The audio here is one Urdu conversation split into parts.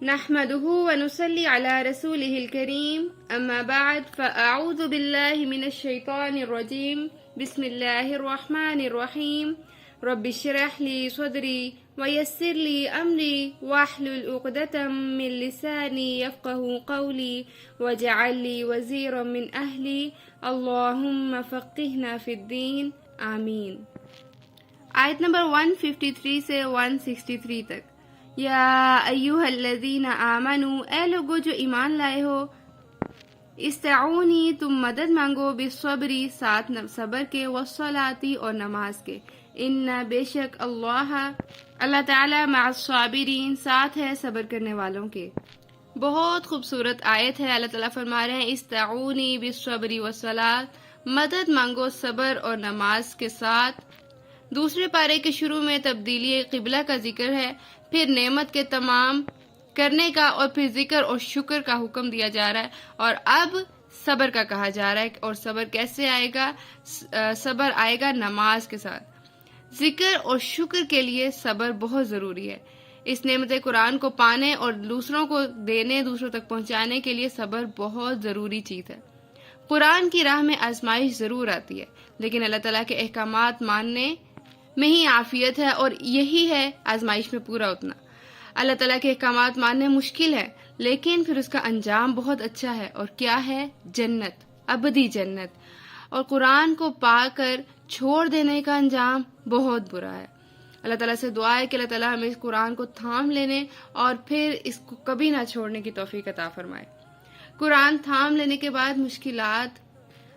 نحمده ونصلي على رسوله الكريم أما بعد فأعوذ بالله من الشيطان الرجيم بسم الله الرحمن الرحيم رب اشرح لي صدري ويسر لي أمري واحلل عقدة من لساني يفقه قولي واجعل لي وزيرا من أهلي اللهم فقهنا في الدين آمین۔ آیت نمبر 153 سے 163 تک۔ یا ایھا الذین آمنوا، اے لوگو جو ایمان لائے ہو، استعونی تم مدد مانگو، بالصبر ساتھ صبر کے، والصلاۃ اور نماز کے، ان بے شک اللہ تعالی مع الصابرین ساتھ ہے صبر کرنے والوں کے۔ بہت خوبصورت آیت ہے۔ اللہ تعالیٰ فرما رہے ہیں استعونی بالصبر والصلاۃ، مدد مانگو صبر اور نماز کے ساتھ۔ دوسرے پارے کے شروع میں تبدیلی قبلہ کا ذکر ہے، پھر نعمت کے تمام کرنے کا، اور پھر ذکر اور شکر کا حکم دیا جا رہا ہے، اور اب صبر کا کہا جا رہا ہے۔ اور صبر کیسے آئے گا؟ صبر آئے گا نماز کے ساتھ۔ ذکر اور شکر کے لیے صبر بہت ضروری ہے۔ اس نعمت قرآن کو پانے اور دوسروں کو دینے، دوسروں تک پہنچانے کے لیے صبر بہت ضروری چیز ہے۔ قرآن کی راہ میں آزمائش ضرور آتی ہے، لیکن اللہ تعالیٰ کے احکامات ماننے میں ہی عافیت ہے، اور یہی ہے آزمائش میں پورا اتنا۔ اللہ تعالیٰ کے احکامات ماننے مشکل ہے، لیکن پھر اس کا انجام بہت اچھا ہے، اور کیا ہے؟ جنت، ابدی جنت۔ اور قرآن کو پا کر چھوڑ دینے کا انجام بہت برا ہے۔ اللہ تعالیٰ سے دعا ہے کہ اللہ تعالیٰ ہمیں اس قرآن کو تھام لینے اور پھر اس کو کبھی نہ چھوڑنے کی توفیق عطا فرمائے۔ قرآن تھام لینے کے بعد مشکلات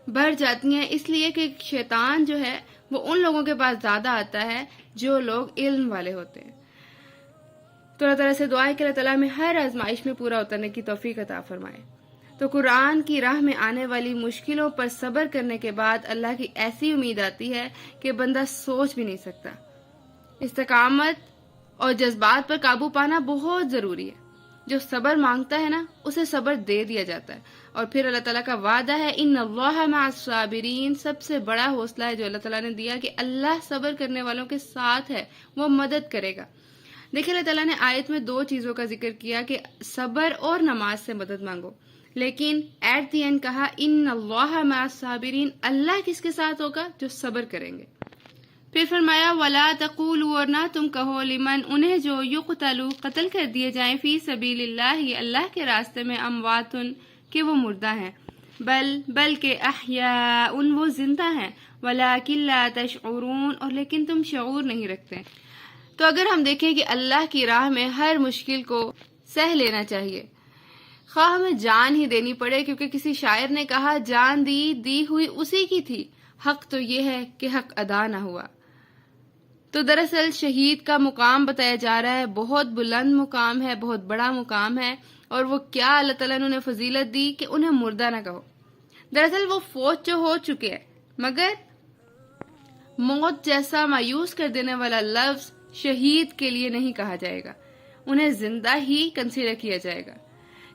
بڑھ جاتی ہیں، اس لیے کہ شیطان جو ہے وہ ان لوگوں کے پاس زیادہ آتا ہے جو لوگ علم والے ہوتے ہیں۔ تو اللہ تعالیٰ سے دعا ہے کہ اللہ تعالیٰ ہمیں ہر آزمائش میں پورا اترنے کی توفیق عطا فرمائے۔ تو قرآن کی راہ میں آنے والی مشکلوں پر صبر کرنے کے بعد اللہ کی ایسی امید آتی ہے کہ بندہ سوچ بھی نہیں سکتا۔ استقامت اور جذبات پر قابو پانا بہت ضروری ہے۔ جو صبر مانگتا ہے نا، اسے صبر دے دیا جاتا ہے۔ اور پھر اللہ تعالیٰ کا وعدہ ہے ان اللہ مع الصابرین، سب سے بڑا حوصلہ ہے جو اللہ تعالیٰ نے دیا کہ اللہ صبر کرنے والوں کے ساتھ ہے، وہ مدد کرے گا۔ دیکھیں اللہ تعالیٰ نے آیت میں دو چیزوں کا ذکر کیا کہ صبر اور نماز سے مدد مانگو، لیکن ایٹ دی اینڈ کہا ان اللہ مع الصابرین، اللہ کس کے ساتھ ہوگا؟ جو صبر کریں گے۔ پھر فرمایا وَلَا تَقُولُوا، اور نہ تم کہو، لمن انہیں جو یقتلوا قتل کر دیے جائیں، فی سبیل اللہ اللہ کے راستے میں، اموات کہ وہ مردہ ہیں، بلکہ احیاء وہ زندہ ہیں، ولیکن لا تشعرون اور لیکن تم شعور نہیں رکھتے۔ تو اگر ہم دیکھیں کہ اللہ کی راہ میں ہر مشکل کو سہ لینا چاہیے، خواہ ہمیں جان ہی دینی پڑے، کیونکہ کسی شاعر نے کہا جان دی ہوئی اسی کی تھی، حق تو یہ ہے کہ حق ادا نہ ہوا۔ تو دراصل شہید کا مقام بتایا جا رہا ہے، بہت بلند مقام ہے، بہت بڑا مقام ہے، اور وہ کیا اللہ تعالیٰ نے انہیں فضیلت دی کہ انہیں مردہ نہ کہو۔ دراصل وہ فوت جو ہو چکے ہیں، مگر موت جیسا مایوس کر دینے والا لفظ شہید کے لیے نہیں کہا جائے گا، انہیں زندہ ہی کنسیڈر کیا جائے گا۔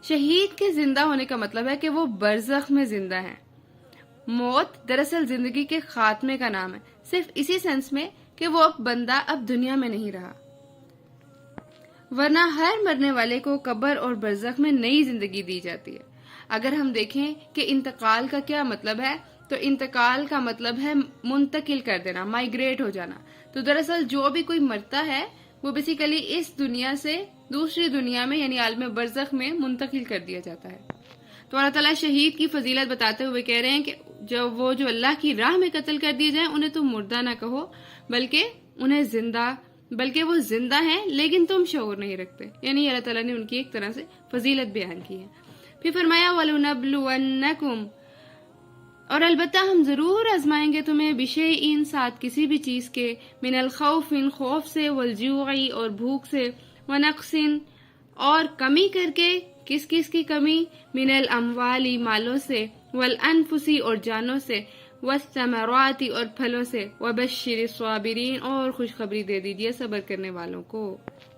شہید کے زندہ ہونے کا مطلب ہے کہ وہ برزخ میں زندہ ہیں۔ موت دراصل زندگی کے خاتمے کا نام ہے، صرف اسی سینس میں کہ وہ بندہ اب دنیا میں نہیں رہا، ورنہ ہر مرنے والے کو قبر اور برزخ میں نئی زندگی دی جاتی ہے۔ اگر ہم دیکھیں کہ انتقال کا کیا مطلب ہے، تو انتقال کا مطلب ہے منتقل کر دینا، مائگریٹ ہو جانا۔ تو دراصل جو بھی کوئی مرتا ہے وہ بیسیکلی اس دنیا سے دوسری دنیا میں یعنی عالم برزخ میں منتقل کر دیا جاتا ہے۔ تو اللہ تعالیٰ شہید کی فضیلت بتاتے ہوئے کہہ رہے ہیں کہ جو اللہ کی راہ میں قتل کر دیے جائیں، انہیں تم مردہ نہ کہو، بلکہ وہ زندہ ہیں، لیکن تم شعور نہیں رکھتے۔ یعنی اللہ تعالیٰ نے ان کی ایک طرح سے فضیلت بیان کی ہے۔ پھر فرمایا وَلُنَبْلُوَنَّكُمْ، اور البتہ ہم ضرور آزمائیں گے تمہیں، بِشَيْءٍ ساتھ کسی بھی چیز کے، من الخوف خوف سے، والجوع اور بھوک سے، ونقص اور کمی کر کے، کس کی کمی؟ من الاموال مالوں سے، والانفس اور جانوں سے، والثمرات اور پھلوں سے، وبشر الصابرین اور خوشخبری دے دیجئے صبر کرنے والوں کو۔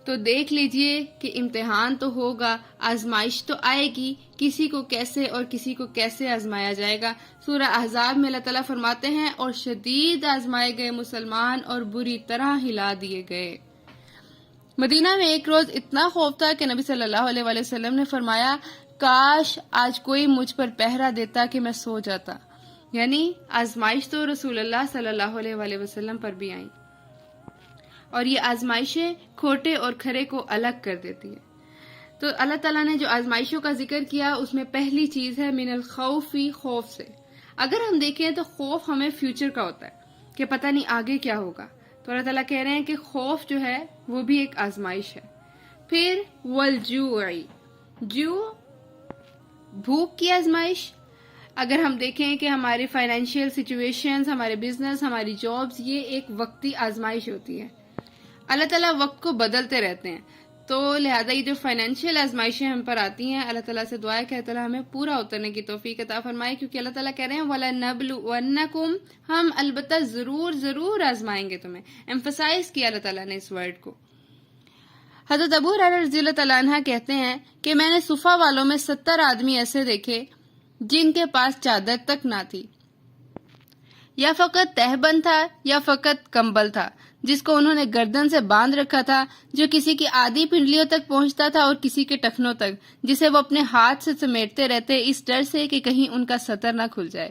تو دیکھ لیجئے کہ امتحان تو ہوگا، آزمائش تو آئے گی، کسی کو کیسے اور کسی کو کیسے آزمایا جائے گا۔ سورہ احزاب میں اللہ تعالیٰ فرماتے ہیں اور شدید آزمائے گئے مسلمان اور بری طرح ہلا دیے گئے۔ مدینہ میں ایک روز اتنا خوف تھا کہ نبی صلی اللہ علیہ وآلہ وسلم نے فرمایا کاش آج کوئی مجھ پر پہرا دیتا کہ میں سو جاتا. یعنی آزمائش تو رسول اللہ صلی اللہ علیہ وآلہ وسلم پر بھی آئیں، اور یہ آزمائشیں کھوٹے اور کھرے کو الگ کر دیتی ہیں. تو اللہ تعالیٰ نے جو آزمائشوں کا ذکر کیا اس میں پہلی چیز ہے من الخوفی، خوف سے. اگر ہم دیکھیں تو خوف ہمیں فیوچر کا ہوتا ہے کہ پتہ نہیں آگے کیا ہوگا، تو اللہ تعالیٰ کہہ رہے ہیں کہ خوف جو ہے وہ بھی ایک آزمائش ہے. پھر والجوع، جو بھوک کی آزمائش. اگر ہم دیکھیں کہ ہماری فائنینشیل سچویشنز، ہمارے بزنس، ہماری جابز، یہ ایک وقتی آزمائش ہوتی ہے. اللہ تعالیٰ وقت کو بدلتے رہتے ہیں، تو لہذا یہ جو فائنینشیل آزمائشیں ہم پر آتی ہیں، اللہ تعالیٰ سے دعا ہے کہ اللہ تعالیٰ ہمیں پورا اترنے کی توفیق عطا فرمائے، کیونکہ اللہ تعالیٰ کہہ رہے ہیں وَلَنَبْلُوَنَّكُمْ، ہم البتہ ضرور آزمائیں گے تمہیں. ایمفسائز کیا اللہ تعالیٰ نے اس ورڈ کو. حضرت ابو ہریرہ رضی اللہ تعالیٰ عنہ کہتے ہیں کہ میں نے صفا والوں میں 70 آدمی ایسے دیکھے جن کے پاس چادر تک نہ تھی، یا فقط تہبند تھا یا فقط کمبل تھا جس کو انہوں نے گردن سے باندھ رکھا تھا، جو کسی کی آدھی پنڈلیوں تک پہنچتا تھا اور کسی کے ٹخنوں تک، جسے وہ اپنے ہاتھ سے سمیٹتے رہتے اس ڈر سے کہ کہیں ان کا سطر نہ کھل جائے.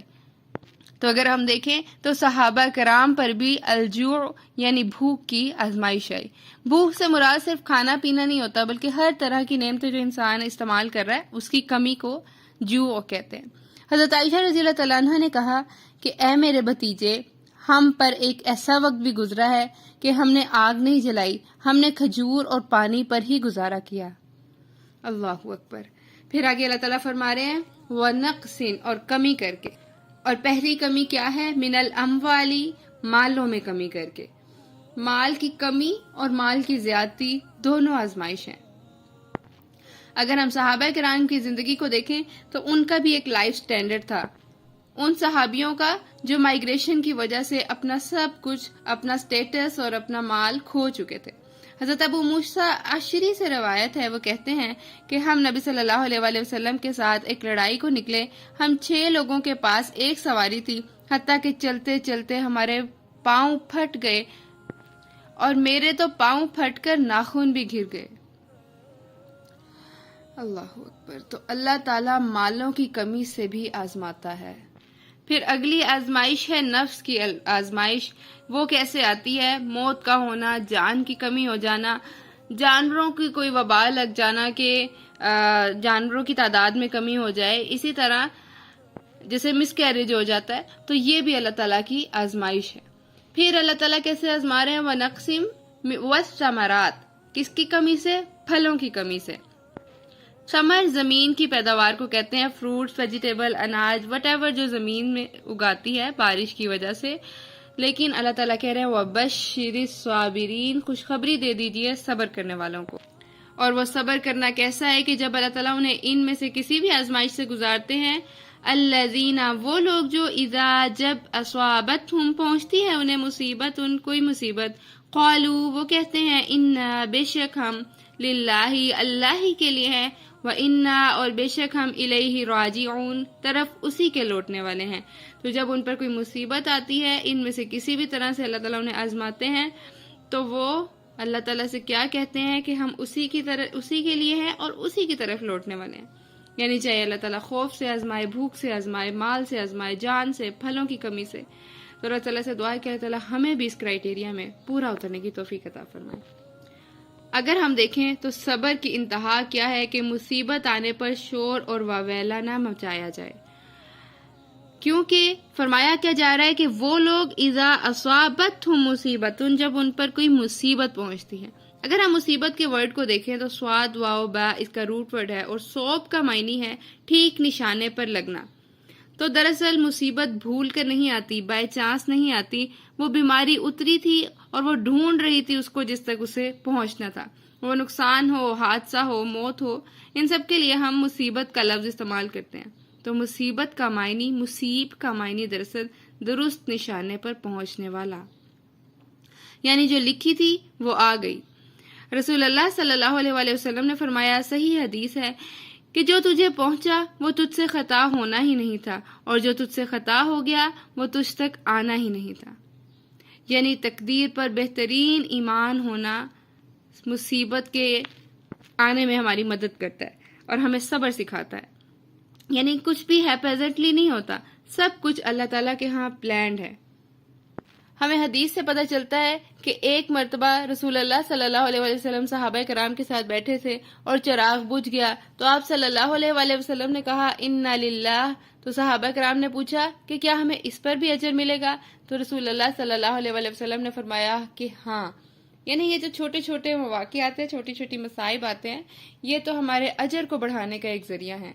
تو اگر ہم دیکھیں تو صحابہ کرام پر بھی الجوع یعنی بھوک کی آزمائش آئی. بھوک سے مراد صرف کھانا پینا نہیں ہوتا، بلکہ ہر طرح کی نعمتیں جو انسان استعمال کر رہا ہے اس کی کمی کو جوع کہتے ہیں. حضرت عائشہ رضی اللہ تعالیٰ عنہ نے کہا کہ اے میرے بھتیجے، ہم پر ایک ایسا وقت بھی گزرا ہے کہ ہم نے آگ نہیں جلائی، ہم نے کھجور اور پانی پر ہی گزارا کیا. اللہ اکبر. پھر آگے اللہ تعالیٰ فرما رہے ہیں وَنَقْصٍ، اور کمی کر کے. اور پہلی کمی کیا ہے؟ من الاموالی، مالوں میں کمی کر کے. مال کی کمی اور مال کی زیادتی دونوں آزمائش ہیں. اگر ہم صحابہ کرام کی زندگی کو دیکھیں تو ان کا بھی ایک لائف سٹینڈرڈ تھا. ان صحابیوں کا جو مائگریشن کی وجہ سے اپنا سب کچھ، اپنا سٹیٹس اور اپنا مال کھو چکے تھے. حضرت ابو موسیٰ اشعری سے روایت ہے، وہ کہتے ہیں کہ ہم نبی صلی اللہ علیہ وآلہ وسلم کے ساتھ ایک لڑائی کو نکلے. ہم 6 لوگوں کے پاس ایک سواری تھی، حتیٰ کہ چلتے چلتے ہمارے پاؤں پھٹ گئے، اور میرے تو پاؤں پھٹ کر ناخن بھی گر گئے. اللہ اکبر. تو اللہ تعالیٰ مالوں کی کمی سے بھی آزماتا ہے. پھر اگلی آزمائش ہے نفس کی آزمائش. وہ کیسے آتی ہے؟ موت کا ہونا، جان کی کمی ہو جانا، جانوروں کی کوئی وبا لگ جانا کہ جانوروں کی تعداد میں کمی ہو جائے، اسی طرح جیسے مس کیریج ہو جاتا ہے. تو یہ بھی اللہ تعالیٰ کی آزمائش ہے. پھر اللہ تعالیٰ کیسے آزما رہے ہیں؟ وَنَقْسِمْ وَالثَّمَرَاتِ، کس کی کمی سے؟ پھلوں کی کمی سے. ثمر زمین کی پیداوار کو کہتے ہیں، فروٹس، ویجیٹیبل، اناج، وٹ ایور جو زمین میں اگاتی ہے بارش کی وجہ سے. لیکن اللہ تعالیٰ کہہ رہے ہیں وَبَشِّرِ الصَّابِرِينَ، خوشخبری دے دیجئے صبر کرنے والوں کو. اور وہ صبر کرنا کیسا ہے کہ جب اللہ تعالیٰ انہیں ان میں سے کسی بھی آزمائش سے گزارتے ہیں، الذین، وہ لوگ جو اذا، جب اصابتہم، پہنچتی ہے انہیں مصیبت، ان کوئی مصیبت، قالوا، وہ کہتے ہیں انا، بے شک ہم، للہ، اللہ ہی کے لیے ہے، وَإِنَّا، اور بے شک ہم، الیہ راجعون، طرف اسی کے لوٹنے والے ہیں. تو جب ان پر کوئی مصیبت آتی ہے، ان میں سے کسی بھی طرح سے اللہ تعالیٰ انہیں آزماتے ہیں، تو وہ اللہ تعالیٰ سے کیا کہتے ہیں کہ ہم اسی کے لیے ہیں اور اسی کی طرف لوٹنے والے ہیں. یعنی چاہے اللہ تعالیٰ خوف سے آزمائے، بھوک سے آزمائے، مال سے آزمائے، جان سے، پھلوں کی کمی سے. تو اللہ تعالیٰ سے دعا ہے کہ اللہ تعالیٰ ہمیں بھی اس کرائیٹیریا میں پورا اترنے کی توفیق عطا فرمائے. اگر ہم دیکھیں تو صبر کی انتہا کیا ہے کہ مصیبت آنے پر شور اور واویلا نہ مچایا جائے، کیونکہ فرمایا کیا جا رہا ہے کہ وہ لوگ اذا اصابتہم مصیبت، جب ان پر کوئی مصیبت پہنچتی ہے. اگر ہم مصیبت کے ورڈ کو دیکھیں تو سواد واو با اس کا روٹ ورڈ ہے، اور صوب کا معنی ہے ٹھیک نشانے پر لگنا. تو دراصل مصیبت بھول کر نہیں آتی، بائی چانس نہیں آتی. وہ بیماری اتری تھی اور وہ ڈھونڈ رہی تھی اس کو جس تک اسے پہنچنا تھا. وہ نقصان ہو، حادثہ ہو، موت ہو، ان سب کے لیے ہم مصیبت کا لفظ استعمال کرتے ہیں. تو مصیبت کا معنی، مصیب کا معنی دراصل درست نشانے پر پہنچنے والا، یعنی جو لکھی تھی وہ آ گئی. رسول اللہ صلی اللہ علیہ وآلہ وسلم نے فرمایا، صحیح حدیث ہے کہ جو تجھے پہنچا وہ تجھ سے خطا ہونا ہی نہیں تھا، اور جو تجھ سے خطا ہو گیا وہ تجھ تک آنا ہی نہیں تھا. یعنی تقدیر پر بہترین ایمان ہونا مصیبت کے آنے میں ہماری مدد کرتا ہے اور ہمیں صبر سکھاتا ہے. یعنی کچھ بھی ہیپیزنٹلی نہیں ہوتا، سب کچھ اللہ تعالیٰ کے ہاں پلانڈ ہے. ہمیں حدیث سے پتہ چلتا ہے کہ ایک مرتبہ رسول اللہ صلی اللہ علیہ وسلم صحابہ کرام کے ساتھ بیٹھے تھے اور چراغ بجھ گیا تو آپ صلی اللہ علیہ وسلم نے کہا انا للہ. تو صحابہ کرام نے پوچھا کہ کیا ہمیں اس پر بھی اجر ملے گا؟ تو رسول اللہ صلی اللہ علیہ وسلم نے فرمایا کہ ہاں. یعنی یہ جو چھوٹے چھوٹے مواقعات ہیں، چھوٹی چھوٹی مصائب آتے ہیں، یہ تو ہمارے اجر کو بڑھانے کا ایک ذریعہ ہے.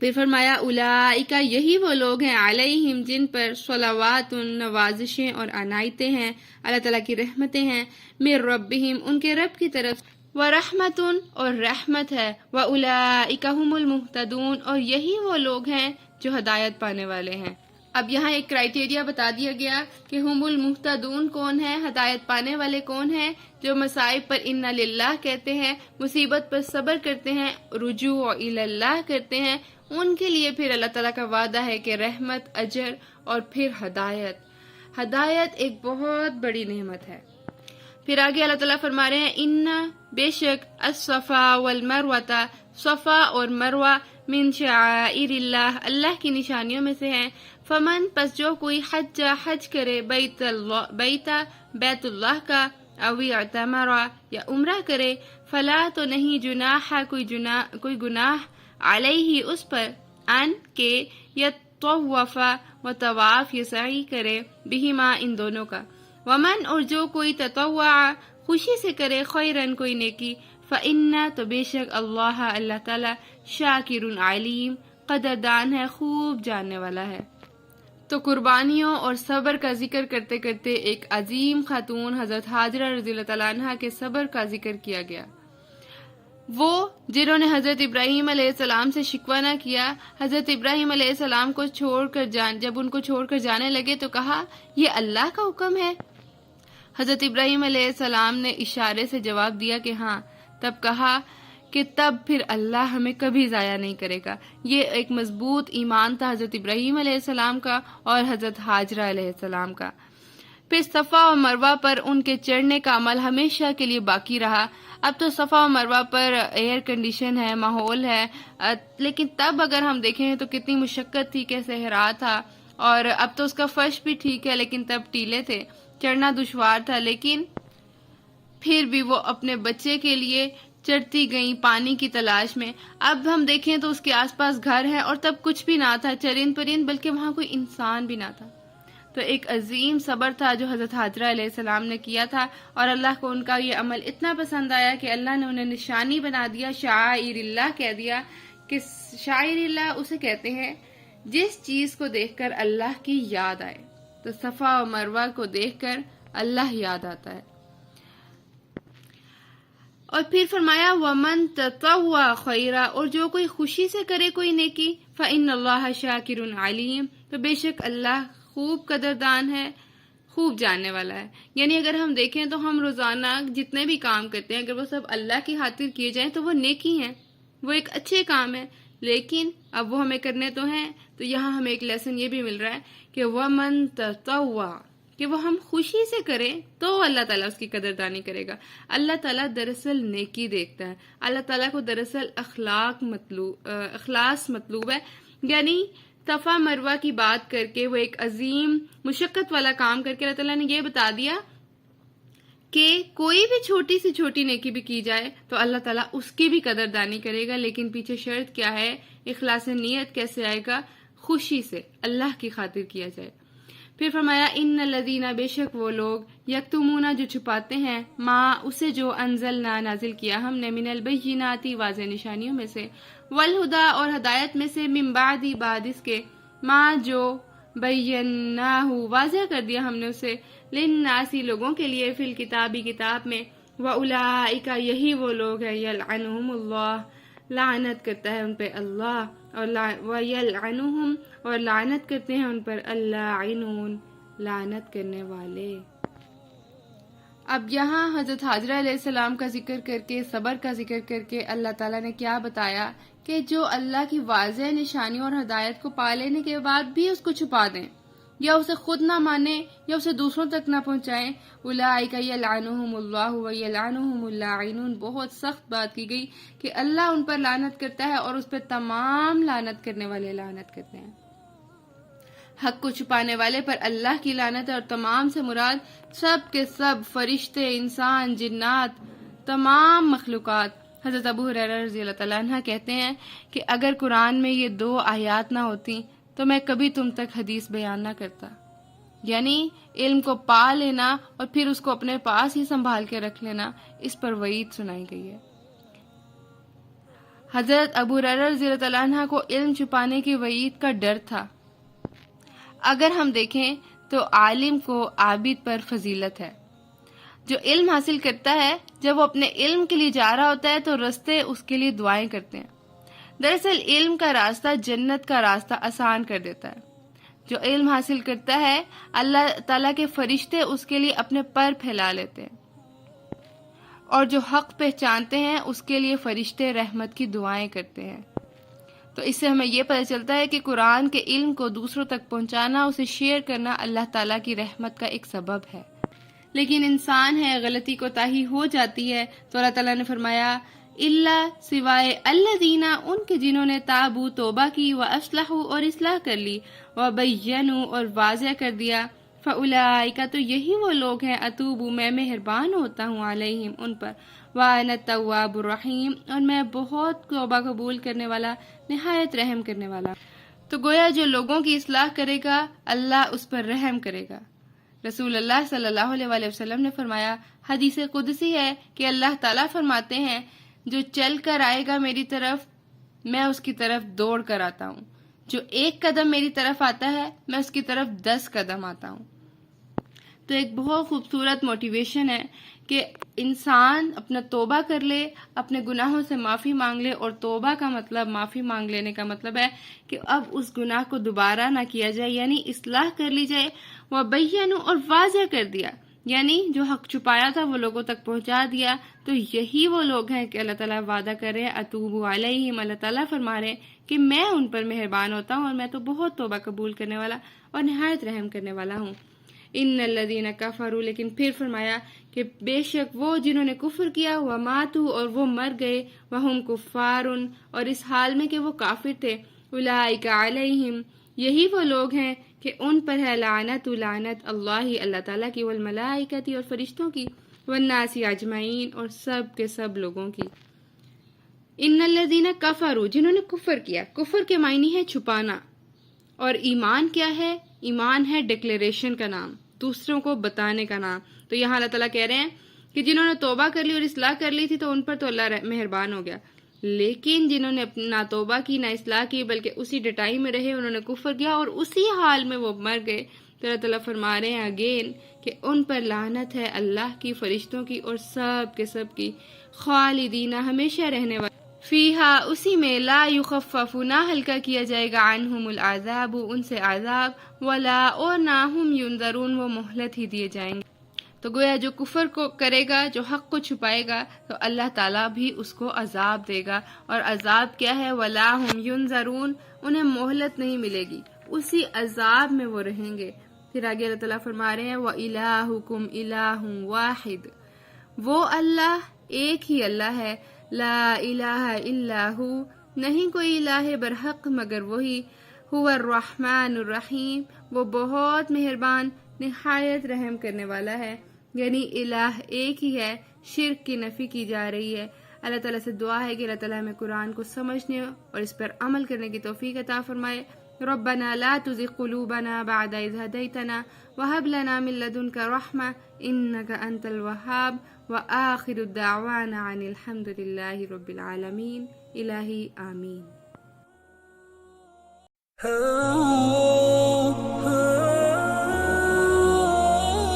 پھر فرمایا اولئک، یہی وہ لوگ ہیں، علیہم جن پر صلوات، نوازشیں اور عنایتیں ہیں، اللہ تعالیٰ کی رحمتیں ہیں، من ربہم، ان کے رب کی طرف، ورحمت، اور رحمت ہے، واولئک هم المہتدون، اور یہی وہ لوگ ہیں جو ہدایت پانے والے ہیں. اب یہاں ایک کرائٹیریا بتا دیا گیا کہ ہم المہتدون کون ہیں، ہدایت پانے والے کون ہیں، جو مصائب پر انا للہ کہتے ہیں، مصیبت پر صبر کرتے ہیں، رجوع الی اللہ کرتے ہیں. ان کے لیے پھر اللہ تعالیٰ کا وعدہ ہے کہ رحمت، اجر اور پھر ہدایت. ہدایت ایک بہت بڑی نعمت ہے. پھر آگے اللہ تعالیٰ فرما رہے ہیں انا، بے شک، الصفا والمروۃ، صفا اور مروہ، من شعائر اللہ، اللہ کی نشانیوں میں سے ہیں. فمن، پس جو کوئی حج کرے، بیت اللہ کا، او اعتمر، یا عمرہ کرے، فلا، تو نہیں، جناح، کوئی گناہ، علیہ، اس پر، ان کے، یطوف، و طواف یا سعی کرے، بہما، ان دونوں کا. ومن، اور جو کوئی تطوع، خوشی سے کرے، خیرن، کوئی نیکی، فإن، تو بے شک، اللہ تعالی، شاکر علیم، قدردان ہے، خوب جاننے والا ہے. تو قربانیوں اور صبر کا ذکر کرتے کرتے ایک عظیم خاتون حضرت ہاجرہ رضی اللہ تعالیٰ عنہ کے صبر کا ذکر کیا گیا. وہ جنہوں نے حضرت ابراہیم علیہ السلام سے شکوہ نہ کیا. حضرت ابراہیم علیہ السلام کو جب ان کو چھوڑ کر جانے لگے تو کہا یہ اللہ کا حکم ہے. حضرت ابراہیم علیہ السلام نے اشارے سے جواب دیا کہ ہاں. تب کہا کہ تب پھر اللہ ہمیں کبھی ضائع نہیں کرے گا. یہ ایک مضبوط ایمان تھا حضرت ابراہیم علیہ السلام کا اور حضرت ہاجرہ علیہ السلام کا. پھر صفا و مروہ پر ان کے چڑھنے کا عمل ہمیشہ کے لیے باقی رہا. اب تو صفا و مروہ پر ایئر کنڈیشن ہے، ماحول ہے، لیکن تب اگر ہم دیکھیں تو کتنی مشقت تھی، کہ صحرا تھا. اور اب تو اس کا فرش بھی ٹھیک ہے، لیکن تب ٹیلے تھے، چڑھنا دشوار تھا. لیکن پھر بھی وہ اپنے بچے کے لیے چڑھتی گئیں پانی کی تلاش میں. اب ہم دیکھیں تو اس کے آس پاس گھر ہے اور تب کچھ بھی نہ تھا، چرند پرند، بلکہ وہاں کوئی انسان بھی نہ تھا. تو ایک عظیم صبر تھا جو حضرت ہاجرہ علیہ السلام نے کیا تھا، اور اللہ کو ان کا یہ عمل اتنا پسند آیا کہ اللہ نے انہیں نشانی بنا دیا، شعائر اللہ کہہ دیا. کہ شاعر اللہ اسے کہتے ہیں جس چیز کو دیکھ کر اللہ کی یاد آئے. تو صفا و مروہ کو دیکھ کر اللہ یاد آتا ہے. اور پھر فرمایا ومن تطوع خیرا، اور جو کوئی خوشی سے کرے کوئی نیکی، فإن اللہ شاکر علیم، تو بے شک اللہ خوب قدردان ہے، خوب جاننے والا ہے. یعنی اگر ہم دیکھیں تو ہم روزانہ جتنے بھی کام کرتے ہیں، اگر وہ سب اللہ کی خاطر کیے جائیں تو وہ نیکی ہیں، وہ ایک اچھے کام ہے. لیکن اب وہ ہمیں کرنے تو ہیں. تو یہاں ہمیں ایک لیسن یہ بھی مل رہا ہے کہ ومن تطوع، کہ وہ ہم خوشی سے کریں تو اللہ تعالیٰ اس کی قدردانی کرے گا. اللہ تعالیٰ دراصل نیکی دیکھتا ہے. اللہ تعالیٰ کو دراصل اخلاص مطلوب ہے. یعنی صفا مروہ کی بات کر کے، وہ ایک عظیم مشقت والا کام کر کے اللہ تعالیٰ نے یہ بتا دیا کہ کوئی بھی چھوٹی سے چھوٹی نیکی بھی کی جائے تو اللہ تعالیٰ اس کی بھی قدردانی کرے گا. لیکن پیچھے شرط کیا ہے؟ اخلاص نیت کیسے آئے گا؟ خوشی سے، اللہ کی خاطر کیا جائے. پھر فرمایا ان الذین، بے شک وہ لوگ، یکتمون، جو چھپاتے ہیں، ما، اسے جو، انزلنا، نازل کیا ہم نے، من البینات، واضح نشانیوں میں سے، والہدی، اور ہدایت میں سے، من بعد، بعد اس کے، ما، جو، بیناہ، واضح کر دیا ہم نے اسے، للناس، لوگوں کے لیے، فی الکتاب، کتاب میں، واولئک، یہی وہ لوگ ہیں، یلعنہم اللہ، لعنت کرتا ہے ان پہ اللہ، اور وَيَلْعَنُهُمْ، اور لعنت کرتے ہیں ان پر اللاعنون، لعنت کرنے والے. اب یہاں حضرت ہاجرہ علیہ السلام کا ذکر کر کے، صبر کا ذکر کر کے، اللہ تعالیٰ نے کیا بتایا کہ جو اللہ کی واضح نشانیوں اور ہدایت کو پا لینے کے بعد بھی اس کو چھپا دیں، یا اسے خود نہ مانے یا اسے دوسروں تک نہ پہنچائیں. اولئک یلعنہم اللہ و یلعنہم اللاعنون. بہت سخت بات کی گئی کہ اللہ ان پر لعنت کرتا ہے اور اس پہ تمام لعنت کرنے والے لعنت کرتے ہیں. حق کو چھپانے والے پر اللہ کی لعنت ہے، اور تمام سے مراد سب کے سب فرشتے، انسان، جنات، تمام مخلوقات. حضرت ابو ہریرہ رضی اللہ تعالیٰ عنہ کہتے ہیں کہ اگر قرآن میں یہ 2 آیات نہ ہوتی تو میں کبھی تم تک حدیث بیان نہ کرتا. یعنی علم کو پا لینا اور پھر اس کو اپنے پاس ہی سنبھال کے رکھ لینا، اس پر وعید سنائی گئی ہے. حضرت ابو ہریرہ رضی اللہ تعالیٰ عنہ کو علم چھپانے کی وعید کا ڈر تھا. اگر ہم دیکھیں تو عالم کو عابد پر فضیلت ہے. جو علم حاصل کرتا ہے جب وہ اپنے علم کے لیے جا رہا ہوتا ہے تو رستے اس کے لیے دعائیں کرتے ہیں. دراصل علم کا راستہ جنت کا راستہ آسان کر دیتا ہے. جو علم حاصل کرتا ہے اللہ تعالیٰ کے فرشتے اس کے لیے اپنے پر پھیلا لیتے ہیں، اور جو حق پہچانتے ہیں اس کے لیے فرشتے رحمت کی دعائیں کرتے ہیں. تو اس سے ہمیں یہ پتہ چلتا ہے کہ قرآن کے علم کو دوسروں تک پہنچانا، اسے شیئر کرنا اللہ تعالیٰ کی رحمت کا ایک سبب ہے. لیکن انسان ہے، غلطی کوتاہی ہو جاتی ہے، تو اللہ تعالیٰ نے فرمایا اللہ سوائے الذین، ان کے جنہوں نے تابوا توبہ کی، واصلحوا اور اصلاح کر لی، وبینوا اور واضح کر دیا، فاولئک تو یہی وہ لوگ ہیں، اتوب میں مہربان ہوتا ہوں علیہم ان پر، وانا التواب الرحیم اور میں بہت توبہ قبول کرنے والا، نہایت رحم کرنے والا. تو گویا جو لوگوں کی اصلاح کرے گا اللہ اس پر رحم کرے گا. رسول اللہ صلی اللہ علیہ وآلہ وسلم نے فرمایا، حدیث قدسی ہے کہ اللہ تعالیٰ فرماتے ہیں جو چل کر آئے گا میری طرف میں اس کی طرف دوڑ کر آتا ہوں، جو 1 قدم میری طرف آتا ہے میں اس کی طرف 10 قدم آتا ہوں. تو ایک بہت خوبصورت موٹیویشن ہے کہ انسان اپنا توبہ کر لے، اپنے گناہوں سے معافی مانگ لے. اور توبہ کا مطلب، معافی مانگ لینے کا مطلب ہے کہ اب اس گناہ کو دوبارہ نہ کیا جائے، یعنی اصلاح کر لی جائے. وبینوا اور واضح کر دیا، یعنی جو حق چھپایا تھا وہ لوگوں تک پہنچا دیا. تو یہی وہ لوگ ہیں کہ اللہ تعالیٰ وعدہ کر رہے ہیں اتوب علیہم. اللہ تعالیٰ فرما رہے ہیں کہ میں ان پر مہربان ہوتا ہوں اور میں تو بہت توبہ قبول کرنے والا اور نہایت رحم کرنے والا ہوں. ان الذین کفروا، لیکن پھر فرمایا کہ بے شک وہ جنہوں نے کفر کیا، وماتوا اور وہ مر گئے، وہم کفار اور اس حال میں کہ وہ کافر تھے، اولئک علیہم یہی وہ لوگ ہیں کہ ان پر ہے لعنت اللہ اللہ تعالیٰ کی، والملائکۃ اور فرشتوں کی، والناس اجمعین اور سب کے سب لوگوں کی. ان الذین کفروا جنہوں نے کفر کیا، کفر کے معنی ہے چھپانا. اور ایمان کیا ہے؟ ایمان ہے ڈکلیریشن کا نام، دوسروں کو بتانے کا نام. تو یہاں اللہ تعالیٰ کہہ رہے ہیں کہ جنہوں نے توبہ کر لی اور اصلاح کر لی تھی تو ان پر تو اللہ مہربان ہو گیا، لیکن جنہوں نے نہ توبہ کی نہ اصلاح کی بلکہ اسی ڈٹائی میں رہے، انہوں نے کفر کیا اور اسی حال میں وہ مر گئے، تو اللہ تعالیٰ فرما رہے ہیں اگین کہ ان پر لعنت ہے اللہ کی، فرشتوں کی اور سب کے سب کی، خالدین ہمیشہ رہنے والے، فیہا اسی میں، لا یخفف نہ ہلکا کیا جائے گا، عنہم العذاب ان سے عذاب، ولا اور نہ ہم ینظرون وہ مہلت ہی دیے جائیں گے. تو گویا جو کفر کو کرے گا، جو حق کو چھپائے گا، تو اللہ تعالیٰ بھی اس کو عذاب دے گا. اور عذاب کیا ہے؟ ولا ہم ینظرون انہیں مہلت نہیں ملے گی، اسی عذاب میں وہ رہیں گے. پھر آگے اللہ تعالیٰ فرما رہے ہیں وَإِلَٰهُكُمْ إِلَٰهٌ وَاحِدٌ وہ اللہ ایک ہی اللہ ہے، لا الہ الا ہو نہیں کوئی الہ برحق مگر وہی، هو الرحمن الرحیم وہ بہت مہربان نہایت رحم کرنے والا ہے. یعنی الہ ایک ہی ہے، شرک کی نفی کی جا رہی ہے. اللہ تعالیٰ سے دعا ہے کہ اللہ تعالیٰ ہمیں قرآن کو سمجھنے اور اس پر عمل کرنے کی توفیق عطا فرمائے. ربنا لا تزغ قلوبنا بعد إذ هديتنا وهب لنا من لدنك رحمة إنك أنت الوهاب وآخر الدعوانا عن الحمد لله رب العالمين. إلهي آمين.